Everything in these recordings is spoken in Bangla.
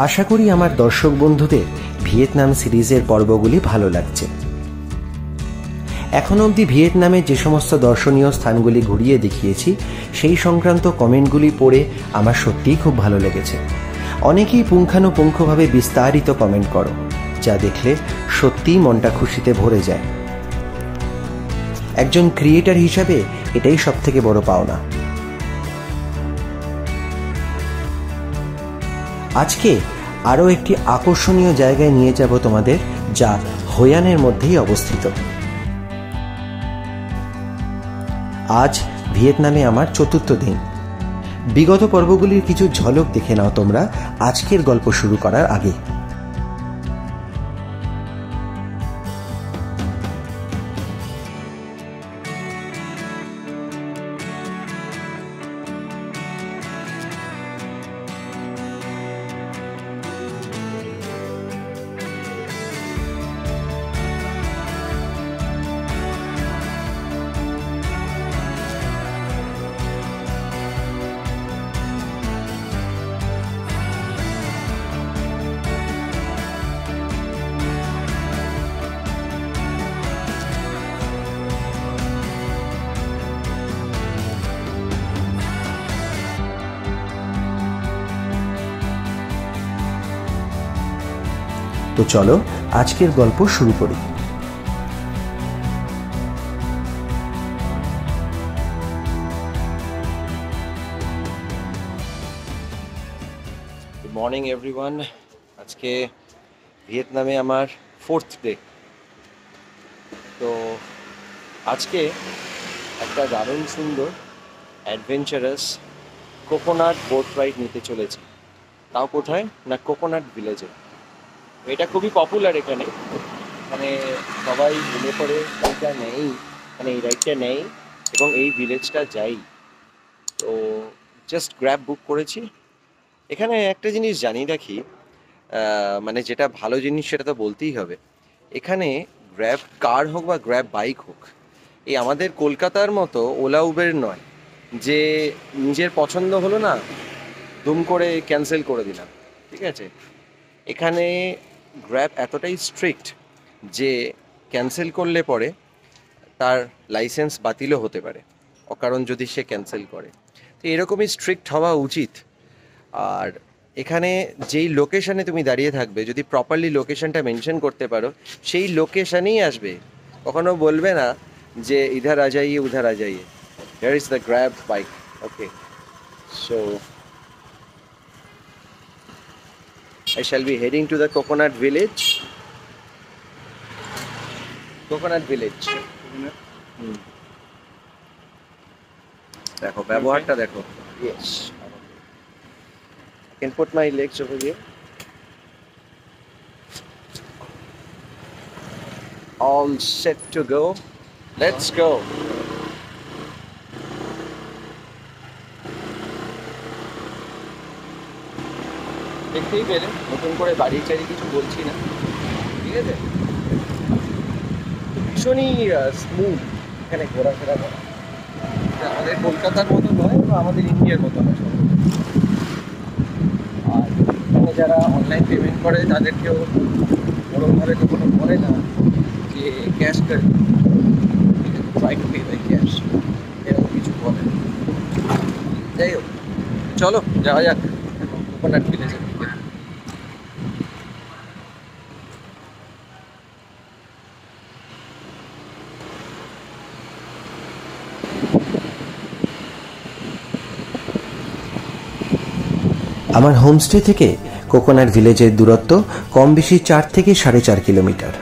আশা করি আমার দর্শক বন্ধুদের ভিয়েতনাম সিরিজের পর্বগুলি ভালো লাগছে। এখন অবধি ভিয়েতনামে যে সমস্ত দর্শনীয় স্থানগুলি ঘুরিয়ে দেখিয়েছি সেই সংক্রান্ত কমেন্টগুলি পড়ে আমার সত্যিই খুব ভালো লেগেছে। অনেকেই পুঙ্খানুপুঙ্খভাবে বিস্তারিত কমেন্ট করো, যা দেখলে সত্যিই মনটা খুশিতে ভরে যায়। একজন ক্রিয়েটর হিসাবে এটাই সবথেকে বড় পাওনা। আজকে আরও একটি আকর্ষণীয় জায়গায় নিয়ে যাব তোমাদের, যা হোয়ানের মধ্যেই অবস্থিত। আজ ভিয়েতনামে আমার চতুর্থ দিন। বিগত পর্বগুলির কিছু ঝলক দেখে নাও তোমরা আজকের গল্প শুরু করার আগে। তো চলো আজকের গল্প শুরু করি। Good morning everyone. আজকে ভিয়েতনামে আমার 4th ডে। তো আজকে একটা দারুণ সুন্দর অ্যাডভেঞ্চারাস কোকোনাট বোট রাইড নিতে চলেছি। তাও কোথায় না, কোকোনাট ভিলেজে। এটা খুবই পপুলার এখানে, মানে সবাই মিলে পড়ে এইটা নেই, মানে এই রাইডটা নেই এবং এই ভিলেজটা যাই। তো জাস্ট গ্র্যাব বুক করেছি। এখানে একটা জিনিস জানি রাখি, মানে যেটা ভালো জিনিস সেটা তো বলতেই হবে, এখানে গ্র্যাব কার হোক বা গ্র্যাব বাইক হোক, এই আমাদের কলকাতার মতো ওলা উবের নয় যে নিজের পছন্দ হলো না দুম করে ক্যান্সেল করে দিলাম, ঠিক আছে। এখানে গ্র্যাব এতটাই স্ট্রিক্ট যে ক্যান্সেল করলে পরে তার লাইসেন্স বাতিলও হতে পারে অকারণ যদি সে ক্যান্সেল করে। তো এরকমই স্ট্রিক্ট হওয়া উচিত। আর এখানে যেই লোকেশানে তুমি দাঁড়িয়ে থাকবে, যদি প্রপারলি লোকেশানটা মেনশন করতে পারো, সেই লোকেশানেই আসবে। কখনো বলবে না যে ইধার আ যাইয়ে উধার আ যাইয়ে। Here is the grab bike. Okay, so I shall be heading to the coconut village. Coconut village. দেখো ব্যবহারটা দেখো। Yes. I can put my legs over here. All set to go. Let's go. দেখতেই পেলে নতুন করে বাড়ি চারি কিছু বলছি না, ঠিক আছে। ভীষণই স্মুথ এখানে ঘোরাফেরা করা, আমাদের কলকাতার মতো নয় বা আমাদের ইন্ডিয়ার মতো নয়। আর এখানে যারা অনলাইন পেমেন্ট করে তাদেরকেও ওরকমভাবে কখনো বলে না যে ক্যাশ করে, try to pay by cash, এরকম কিছু বলে। যাই হোক, চলো যাওয়া যাক কোকোনাট ভিলেজে। আমার হোমস্টে থেকে কোকোনাট ভিলেজের দূরত্ব কম বেশি 4 থেকে 4.5 কিলোমিটার,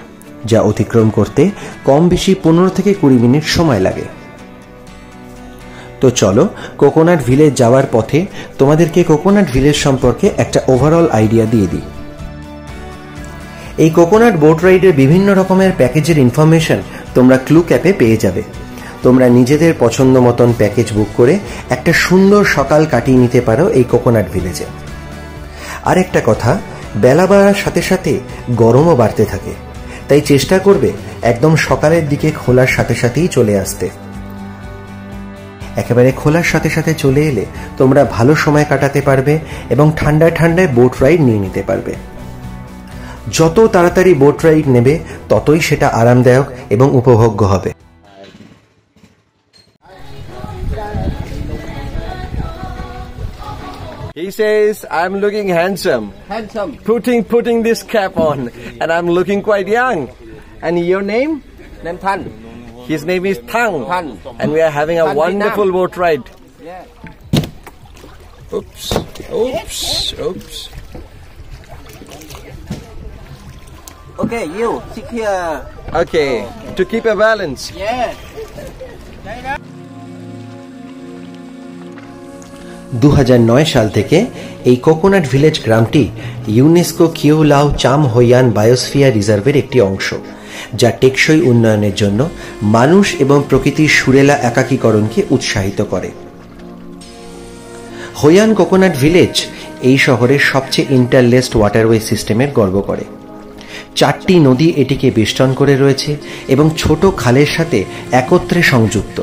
যা অতিক্রম করতে কম বেশি 15 থেকে 20 মিনিট সময় লাগে। তো চলো কোকোনাট ভিলেজ যাওয়ার পথে তোমাদেরকে কোকোনাট ভিলেজ সম্পর্কে একটা ওভারঅল আইডিয়া দিয়ে দিই। এই কোকোনাট বোট রাইডের বিভিন্ন রকমের প্যাকেজের ইনফরমেশন তোমরা ক্লু ক্যাপে পেয়ে যাবে। তোমরা নিজেদের পছন্দ মতন প্যাকেজ বুক করে একটা সুন্দর সকাল কাটিয়ে নিতে পারো এই কোকোনাট ভিলেজে। আরেকটা কথা, বেলা বাড়ার সাথে সাথে গরমও বাড়তে থাকে, তাই চেষ্টা করবে একদম সকালের দিকে খোলার সাথে সাথেই চলে আসতে। একেবারে খোলার সাথে সাথে চলে এলে তোমরা ভালো সময় কাটাতে পারবে এবং ঠান্ডায় ঠান্ডায় বোট রাইড নিয়ে নিতে পারবে। যত তাড়াতাড়ি বোট রাইড নেবে ততই সেটা আরামদায়ক এবং উপভোগ্য হবে। He says, I'm looking handsome. Putting this cap on. And I'm looking quite young. And your name? Name Than. His name is Thang. Than. And we are having a Than wonderful Vietnam. boat ride. Yeah. Oops. Okay, you sit here. Okay, to keep a balance. Yeah. 2009 সাল থেকে এই কোকোনাট ভিলেজ গ্রামটি ইউনেস্কো কিউ লাও চাম হোয়ান বায়োস্ফিয়ার রিজার্ভের একটি অংশ, যা টেকসই উন্নয়নের জন্য মানুষ এবং প্রকৃতির সুরেলা একাকীকরণকে উৎসাহিত করে। হোয়ান কোকোনাট ভিলেজ এই শহরের সবচেয়ে ইন্টারলেসড ওয়াটারওয়ে সিস্টেমের গর্ব করে। 4টি নদী এটিকে বেষ্টন করে রয়েছে এবং ছোট খালের সাথে একত্রে সংযুক্ত।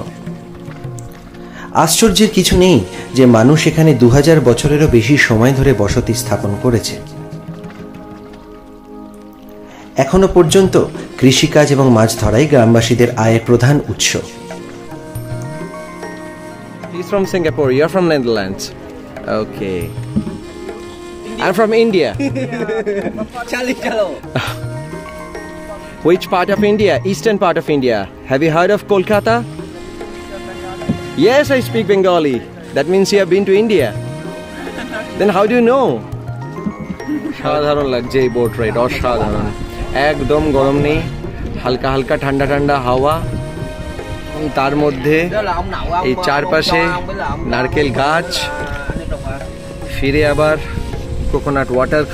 আশ্চর্যের কিছু নেই যে মানুষ এখানে 2000 বছরেরও বেশি সময় ধরে বসতি স্থাপন করেছে। এখনো পর্যন্ত কৃষিকাজ এবং মাছ ধরাই গ্রামবাসীদের আয়ের প্রধান উৎস। He's from Singapore. You're from Netherlands. Okay. I'm from India. Charlie Chalo. Which part of India? Eastern part of India. Have you heard of Kolkata? Yes, I speak Bengali. That means you have been to India. Then how do you know? সাধারণ লাগছে এই বোট রাইড, অসাধারণ। একদম গরম নেই, হালকা হালকা ঠান্ডা ঠান্ডা হাওয়া, তার মধ্যে এই চারপাশে নারকেল গাছ। ফিরে আবার কোকোনাট ওয়াটার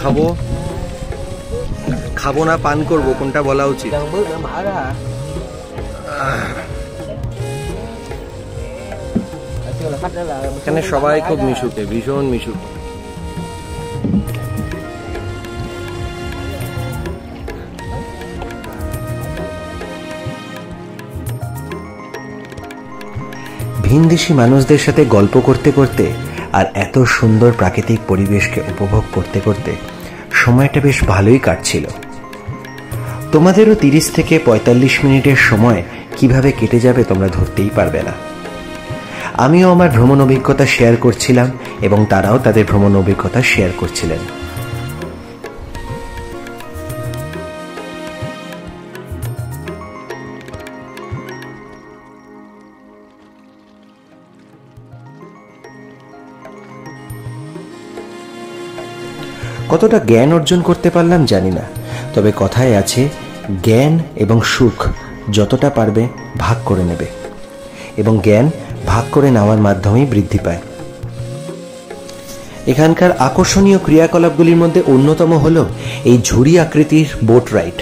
খাবো না পান করবো, কোনটা বলা উচিত? এখানে সবাই খুব মিশুকে, ভীষণ মিশুক। ভিনদেশি মানুষদের সাথে গল্প করতে করতে আর এত সুন্দর প্রাকৃতিক পরিবেশকে উপভোগ করতে করতে সময়টা বেশ ভালোই কাটছিল। তোমাদেরও 30 থেকে 45 মিনিটের সময় কিভাবে কেটে যাবে তোমরা ধরতেই পারবে না। আমিও আমার ভ্রমণ অভিজ্ঞতা শেয়ার করছিলাম এবং তারাও তাদের ভ্রমণ অভিজ্ঞতা শেয়ার করছিলেন। কতটা জ্ঞান অর্জন করতে পারলাম জানি না, তবে কথায় আছে জ্ঞান এবং সুখ যতটা পারবে ভাগ করে নেবে, এবং জ্ঞান ভাগ করে নেওয়ার মাধ্যমেই বৃদ্ধি পায়। এখানকার আকর্ষণীয় ক্রিয়াকলাপগুলির মধ্যে অন্যতম হল এই ঝুড়ি আকৃতির বোট রাইড।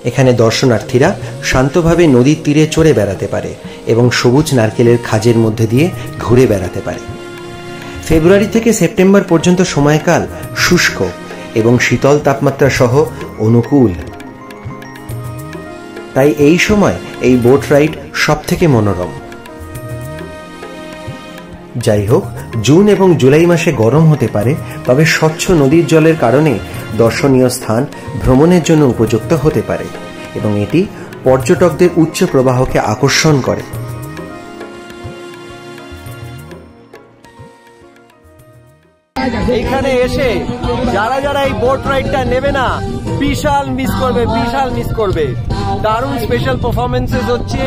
এখানে দর্শনার্থীরা শান্তভাবে নদীর তীরে চড়ে বেড়াতে পারে এবং সবুজ নারকেলের খাজের মধ্যে দিয়ে ঘুরে বেড়াতে পারে। ফেব্রুয়ারি থেকে সেপ্টেম্বর পর্যন্ত সময়কাল শুষ্ক এবং শীতল তাপমাত্রা সহ অনুকূল, তাই এই সময় এই বোট রাইড সবথেকে মনোরম। যাই হোক, জুন এবং জুলাই মাসে গরম হতে পারে, তবে স্বচ্ছ নদীর জলের কারণে দর্শনীয় স্থান ভ্রমণের জন্য উপযুক্ত হতে পারে এবং এটি পর্যটকদের উচ্চ প্রবাহকে আকর্ষণ করে। এখানে এসে যারা যারা এই বোট রাইডটা নেবে না, বিশাল মিস করবে। দারুণ স্পেশাল পারফরমেন্সেস হচ্ছে,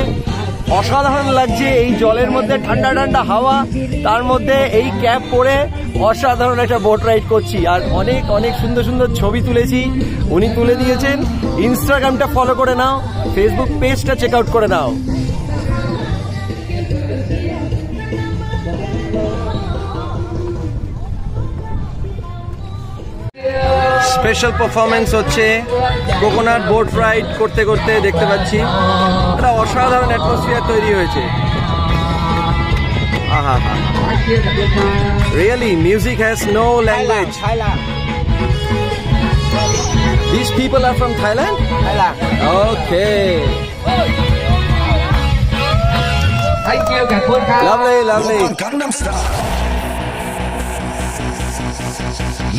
অসাধারণ লাগছে। এই জলের মধ্যে ঠান্ডা ঠান্ডা হাওয়া, তার মধ্যে এই ক্যাপ পরে অসাধারণ একটা বোট রাইড করছি। আর অনেক অনেক সুন্দর সুন্দর ছবি তুলেছি, উনি তুলে দিয়েছেন। ইনস্টাগ্রামটা ফলো করে নাও, ফেসবুক পেজটা চেক আউট করে নাও। স্পেশাল পারফরমেন্স হচ্ছে কোকোনাট বোট রাইড করতে করতে দেখতে পাচ্ছি একটা অসাধারণ অ্যাটমসফিয়ার তৈরি হয়েছে। আহা হা, really music has no language. These people are from Thailand? Thailand. Okay. Thank you ขอบคุณครับ Lovely, lovely.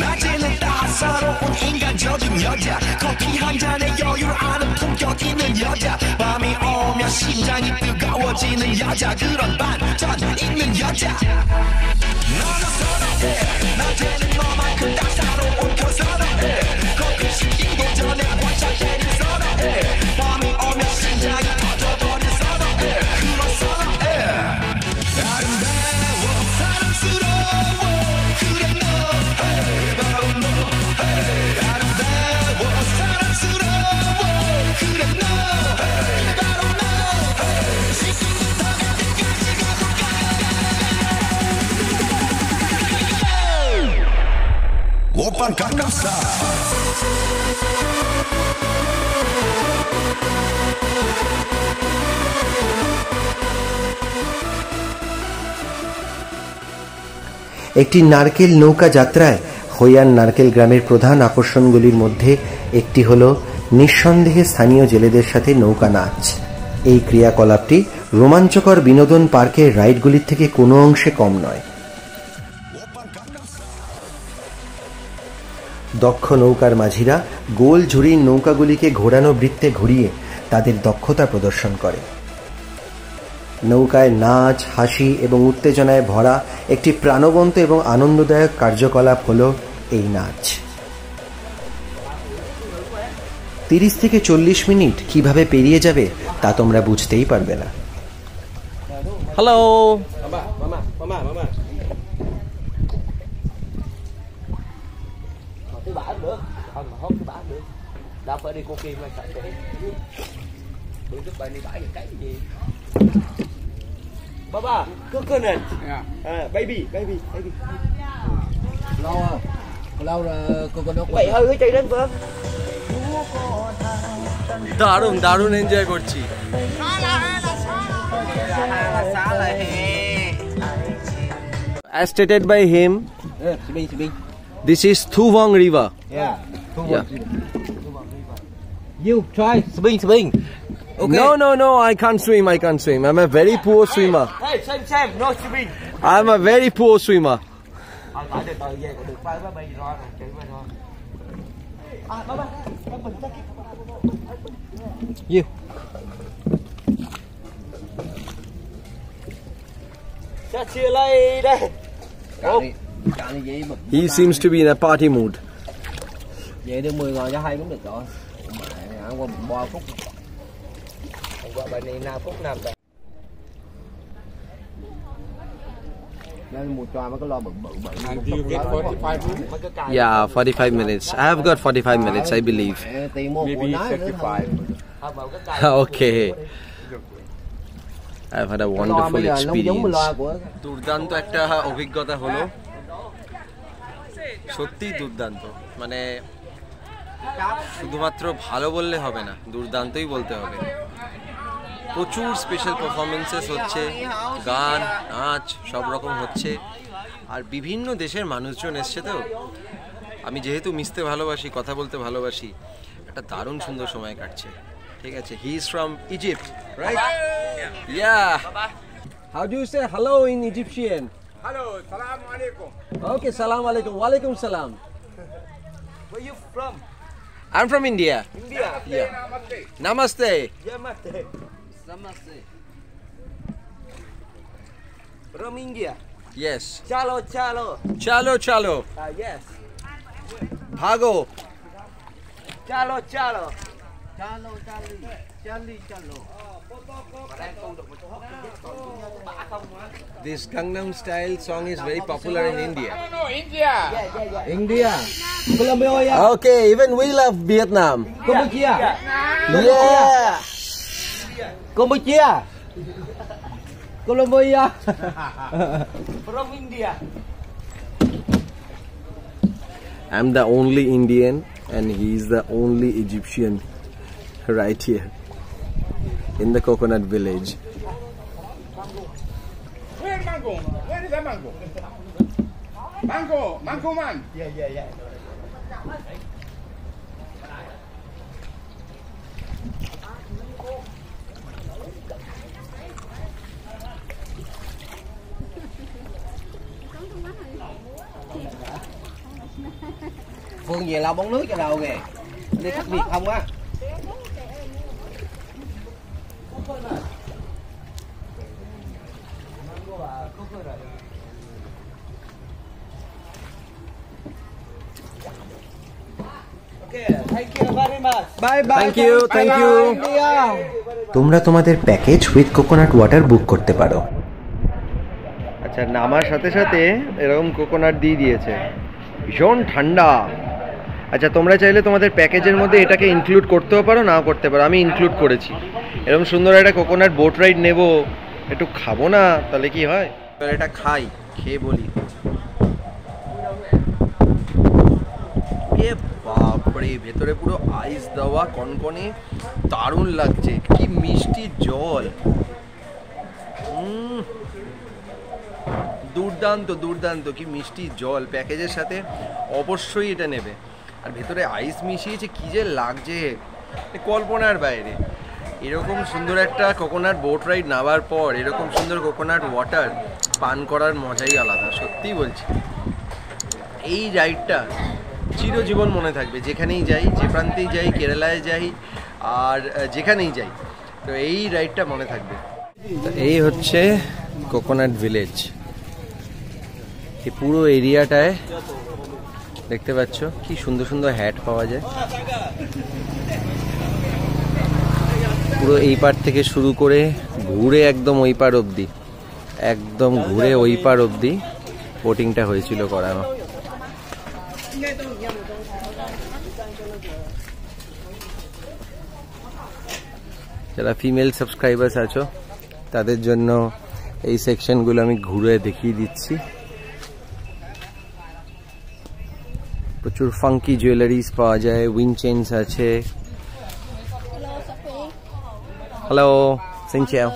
낮에는 따사로운 인간적인 여자 커피 한 잔에 여유를 아는 품격 있는 여자 밤이 오면 심장이 뜨거워지는 여자 그런 반전 있는 여자 너는 선호해 낮에는 너만큼 따사로운 그 선호해 커피 식기도 전에 원샷 때린 선호해 밤이 오면 심장이 터져버린 선호해 그런 선호해 아름다워 사랑스러워 그래 너 바로 너 아름다워 사랑스러워 그래 너 바로 너 지금부터 어디까지 가볼까 오빤 강남스타일 একটি নারকেল নৌকা যাত্রায় হইয়ান নারকেল গ্রামের প্রধান আকর্ষণগুলির মধ্যে একটি হল নিঃসন্দেহে স্থানীয় জেলেদের সাথে নৌকা নাচ। এই ক্রিয়াকলাপটি রোমাঞ্চকর বিনোদন পার্কের রাইডগুলির থেকে কোনো অংশে কম নয়। দক্ষ নৌকার মাঝিরা গোল ঝুড়ির নৌকাগুলিকে ঘোরানো বৃত্তে ঘুরিয়ে তাদের দক্ষতা প্রদর্শন করে। নৌকায় নাচ, হাসি এবং উত্তেজনায় ভরা একটি প্রাণবন্ত এবং আনন্দদায়ক কার্যকলাপ হল এই নাচ। 30 থেকে 40 মিনিট কিভাবে পেরিয়ে যাবে তা তোমরা বুঝতেই পারবে না। Hello. Mama. Cái bả cũng được, không mà hốt cái bả cũng được. Đâu phải đi cô Kim mà sợ chị. Bữa trước bạn đi bãi cái gì? Baba, coconut. Baby. Lâu rồi coconut. Vậy hơi cái chạy đến Phương. দারুণ এনজয় করছি। As stated by him, Sibing. this is Thu Vong River. Yeah. Yeah. You try sibing. Okay. No, I can't swim. I'm a very poor swimmer. Hey, same, no sibing. I'm a very poor swimmer. Phải từ từ về còn được phai bá bay rồi, chạy bay rồi. Baba. You. See you later. Cạn gì mà. He seems to be in a party mood. Về đưa 10 ngồi cho 2 cũng được rồi. Mẹ ăn qua 3 phút. Ăn qua bài này 5 phút 5 rồi. Nên một trò mà cái lo bự. And do you get 45 minutes? Yeah, 45 minutes. I have got 45 minutes, I believe. Tiền mua Maybe 35. Okay. I've had a wonderful experience. দুর্দান্ত একটা অভিজ্ঞতা হলো, সত্যি দুর্দান্ত। মানে শুধুমাত্র ভালো বললে হবে না, দুর্দান্তই বলতে হবে। প্রচুর স্পেশাল পারফরমেন্সেস হচ্ছে, গান, নাচ সব রকম হচ্ছে, আর বিভিন্ন দেশের মানুষজন এসছে। তো আমি যেহেতু মিশতে ভালোবাসি, কথা বলতে ভালোবাসি, একটা দারুণ সুন্দর সময় কাটছে। ঠিক আছে, he is from Egypt, right? Yeah. How do you say hello in Egyptian? Hello, salam alaikum. Okay, salam alaikum. Wa alaikum salam. Where you from? I'm from India. India. Yeah. Namaste. Namaste. Namaste. From India. Yes. Chalo. Chalo. Yes. Bhago. Chalo. Chalo. This Gangnam Style song is very popular in India. No, India. India. Colombia. Okay, even we love Vietnam. Cambodia. Yeah. Cambodia. Colombia. From India. I'm the only Indian and he's the only Egyptian right here in the coconut village. Where mango? Where is the mango? Mango man. Yeah. đừng về lau bóng nước cho đầu kìa. Đi khách Việt không á. Thank you, thank you. তোমরা তোমাদের package with coconut water book করতে পারো। আচ্ছা, নামার সাথে সাথে এরকম কোকোনাট দিয়ে দিয়েছে, ভীষণ ঠান্ডা। আচ্ছা, তোমরা চাইলে তোমাদের প্যাকেজের মধ্যে এটাকে ইনক্লুড করতেও পারো, নাও করতে পারো। আমি ইনক্লুড করেছি। এরকম সুন্দর একটা কোকোনাট বোট রাইড নেব, একটু খাবো না তাহলে কি হয়? এবার এটা খাই, খেয়ে বলি। এ বাপরে, ভেতরে পুরো আইস দেওয়া, কনকনে, দারুণ লাগছে। কি মিষ্টি জল, দুর্দান্ত দুর্দান্ত, কি মিষ্টি জল। প্যাকেজের সাথে অবশ্যই এটা নেবে। আর ভেতরে আইস মিশিয়েছে, কি যে লাগছে কল্পনার বাইরে। এরকম সুন্দর একটা কোকোনাট বোট রাইড নেওয়ার পর এরকম সুন্দর কোকোনাট ওয়াটার পান করার মজাই আলাদা, সত্যিই বলছি। এই রাইডটা চিরজীবন মনে থাকবে, যেখানেই যাই, যে প্রান্তেই যাই, কেরালায় যাই আর যেখানেই যাই, তো এই রাইডটা মনে থাকবে। এই হচ্ছে কোকোনাট ভিলেজ। এই পুরো এরিয়াটায় দেখতে পাচ্ছ কি সুন্দর সুন্দর হ্যাট পাওয়া যায়। পুরো এই পার থেকে শুরু করে ঘুরে একদম ওই পার অবধি, একদম ঘুরে ওই পার অবধি বোটিংটা হয়েছিল করানো। যারা ফিমেল সাবস্ক্রাইবার্স আছো তাদের জন্য এই সেকশনগুলো আমি ঘুরে দেখিয়ে দিচ্ছি। প্রচুর ফাঙ্কি জুয়েলারিজ পাওয়া যায়, উইন চেইনস আছে। Hello, xin chào.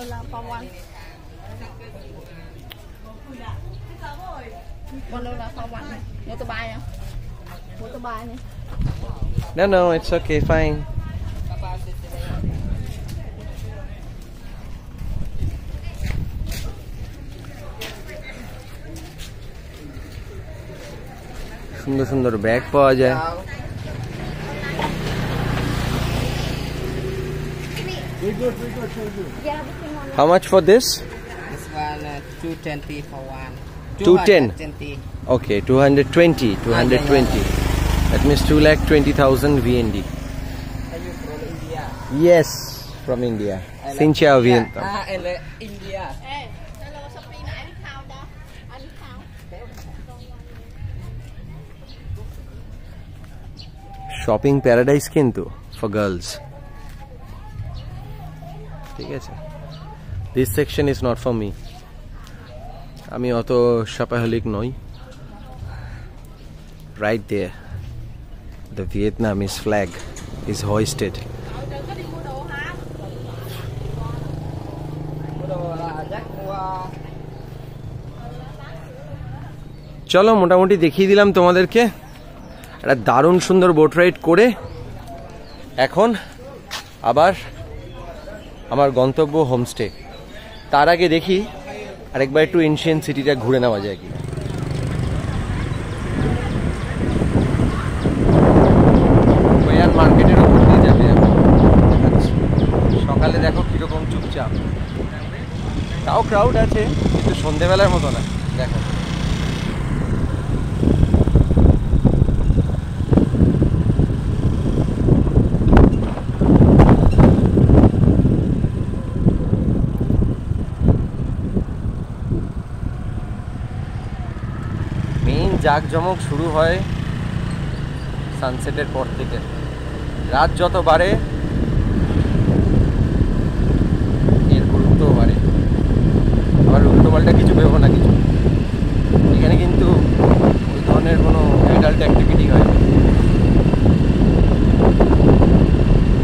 No, it's okay, fine. সুন্দর সুন্দর ব্যাগ পাওয়া যায়। How much for this? This one 220 for one. 210. 220. Okay, 220. That means 2,20,000 VND. Are you from India? Yes, from India. Xin chào Vietnam. And India. Shopping paradise কিন্তু ফর গার্লস, ঠিক আছে। This section is not for me, আমি অত শপাহলিক নই। Right there the Vietnamese flag is hoisted. চলো, মোটামুটি দেখিয়ে দিলাম তোমাদেরকে একটা দারুণ সুন্দর বোট রাইড করে। এখন আবার আমার গন্তব্য হোমস্টে। তার আগে দেখি আরেকবার একটু এনশিয়েন্ট সিটিটা ঘুরে নেওয়া যায় কি। মার্কেটের উপর দিয়ে যাবে সকালে, দেখো কিরকম চুপচাপ। তাও ক্রাউড আছে, কিন্তু সন্ধেবেলার মতো না। দেখো জাঁকজমক শুরু হয় সানসেটের পর থেকে। রাত যত বাড়ে এর গুরুত্বও বাড়ে। আবার উল্টোপাল্টা কিছু ভেবো না, কিছু এখানে কিন্তু ওই ধরনের কোনো অ্যাডাল্ট অ্যাক্টিভিটি হয়।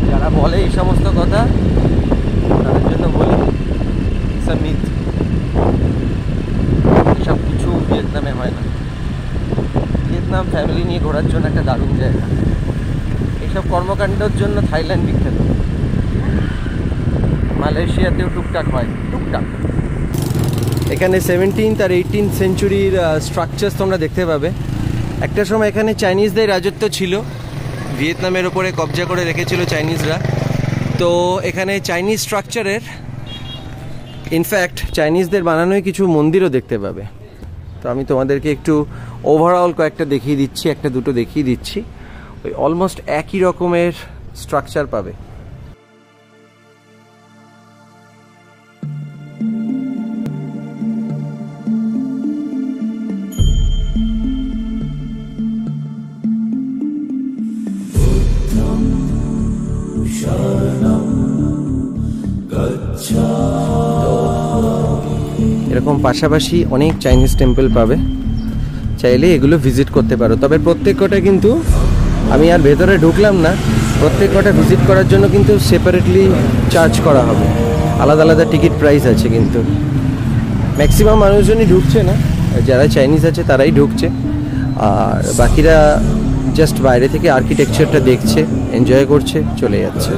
যারা বলে এই সমস্ত কথা তাদের জন্য বলি ইটস আ মিথ। এসব কিছু ভিয়েতনামে হয় না। ভিয়েতনাম ফ্যামিলি নিয়ে ঘোরার জন্য একটা দারুণ জায়গা। এইসব কর্মকাণ্ডের জন্য থাইল্যান্ড বিখ্যাত। মালয়েশিয়াতেও টুকটাক হয়, টুকটাক। এখানে 17th আর 18th সেঞ্চুরির স্ট্রাকচার্স তোমরা দেখতে পাবে। একটা সময় এখানে চাইনিজদের রাজত্ব ছিল, ভিয়েতনামের ওপরে কবজা করে রেখেছিল চাইনিজরা। তো এখানে চাইনিজ স্ট্রাকচারের, ইনফ্যাক্ট চাইনিজদের বানানোই কিছু মন্দিরও দেখতে পাবে। তো আমি তোমাদেরকে একটু ওভারঅল কয়েকটা দেখিয়ে দিচ্ছি, একটা দুটো দেখিয়ে দিচ্ছি। ওই অলমোস্ট একই রকমের স্ট্রাকচার পাবে। এরকম পাশাপাশি অনেক চাইনিজ টেম্পল পাবে, চাইলে এগুলো ভিজিট করতে পারো। তবে প্রত্যেক কটা কিন্তু, আমি আর ভেতরে ঢুকলাম না, প্রত্যেক কটা ভিজিট করার জন্য কিন্তু সেপারেটলি চার্জ করা হবে, আলাদা আলাদা টিকিট প্রাইস আছে। কিন্তু ম্যাক্সিমাম মানুষজনই ঢুকছে না, যারা চাইনিজ আছে তারাই ঢুকছে, আর বাকিরা জাস্ট বাইরে থেকে আর্কিটেকচারটা দেখছে, এনজয় করছে, চলে যাচ্ছে।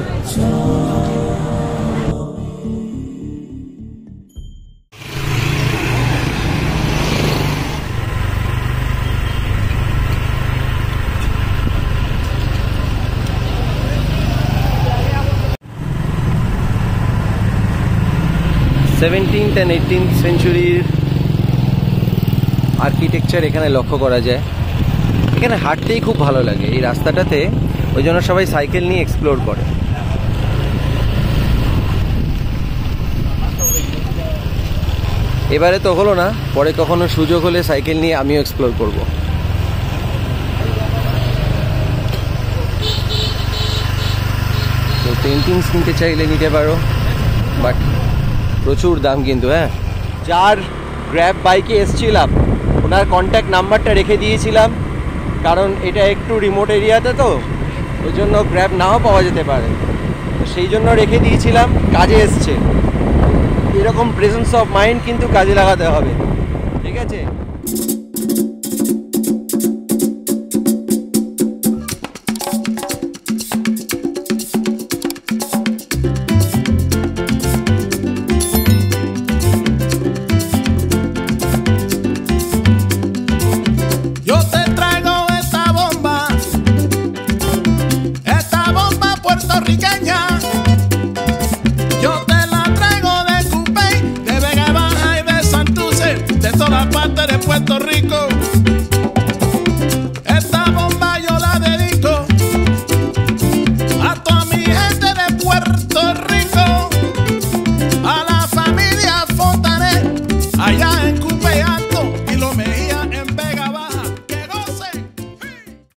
সেভেন্টিন্থ অ্যান্ড 18th সেঞ্চুরির আর্কিটেকচার এখানে লক্ষ্য করা যায়। এখানে হাঁটতেই খুব ভালো লাগে এই রাস্তাটাতে, ওই জন্য সবাই সাইকেল নিয়ে এক্সপ্লোর করে। এবারে তো হলো না, পরে কখনো সুযোগ হলে সাইকেল নিয়ে আমিও এক্সপ্লোর করব। তো পেন্টিংস কিনতে চাইলে নিতে পারো, বাট প্রচুর দাম কিন্তু। হ্যাঁ, যার গ্র্যাব বাইকে এসছিলাম ওনার কন্ট্যাক্ট নাম্বারটা রেখে দিয়েছিলাম, কারণ এটা একটু রিমোট এরিয়াতে, তো ওই জন্য গ্র্যাব নাও পাওয়া যেতে পারে, তো সেই জন্য রেখে দিয়েছিলাম। কাজে এসছে, এরকম প্রেজেন্স অফ মাইন্ড কিন্তু কাজে লাগাতে হবে, ঠিক আছে? Yo te traigo esta bomba puertorriqueña.